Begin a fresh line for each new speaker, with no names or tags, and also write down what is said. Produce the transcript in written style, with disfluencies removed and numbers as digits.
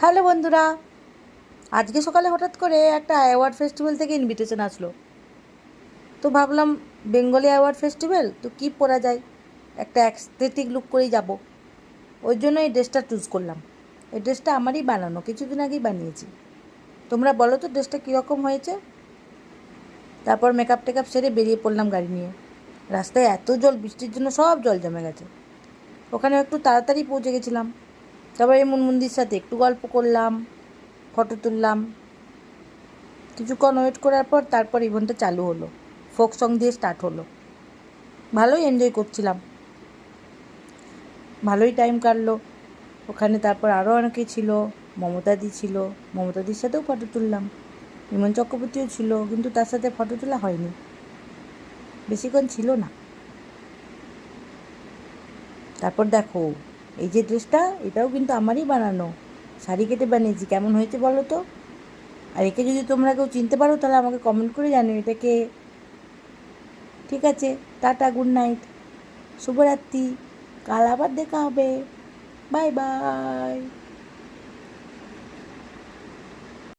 Hello বন্ধুরা, আজকে সকালে হঠাৎ করে একটা অ্যাওয়ার্ড ফেস্টিভ্যাল থেকে ইনভিটেশন আসলো। তো ভাবলাম বেঙ্গলি অ্যাওয়ার্ড ফেস্টিভ্যাল তো কী পরা যায়, একটা অ্যাস্থেটিক লুক করেই যাব। ওই জন্য এই ড্রেসটা চুজ করলাম। এই ড্রেসটা আমারই বানানো, কিছুদিন আগেই বানিয়েছি। তোমরা বলো তো ড্রেসটা কীরকম হয়েছে। তারপর মেকআপ টেকআপ সেরে বেরিয়ে পড়লাম গাড়ি নিয়ে। রাস্তায় এত জল, বৃষ্টির জন্য সব জল জমে গেছে। ওখানে একটু তাড়াতাড়ি পৌঁছে গেছিলাম। তারপরে মুনমুন্দির সাথে একটু গল্প করলাম, ফটো তুললাম। কিছুক্ষণ ওয়েট করার পর তারপর ইভেন্টটা চালু হলো। ফোক সং দিয়ে স্টার্ট হলো। ভালোই এনজয় করছিলাম, ভালোই টাইম কাটলো ওখানে। তারপর আরও অনেকেই ছিল, মমতাদি ছিল, মমতাদির সাথেও ফটো তুললাম। ইমন চক্রবর্তীও ছিল, কিন্তু তার সাথে ফটো তোলা হয়নি, বেশিক্ষণ ছিল না। তারপর দেখো, এই যে ড্রেসটা, এটাও কিন্তু আমারই বানানো, শাড়ি কেটে বানিয়েছি। কেমন হয়েছে বলো তো। আর একে যদি তোমরা কেউ চিনতে পারো তাহলে আমাকে কমেন্ট করে জানিও এটাকে। ঠিক আছে, টাটা, গুড নাইট, শুভরাত্রি। কাল আবার দেখা হবে। Bye bye.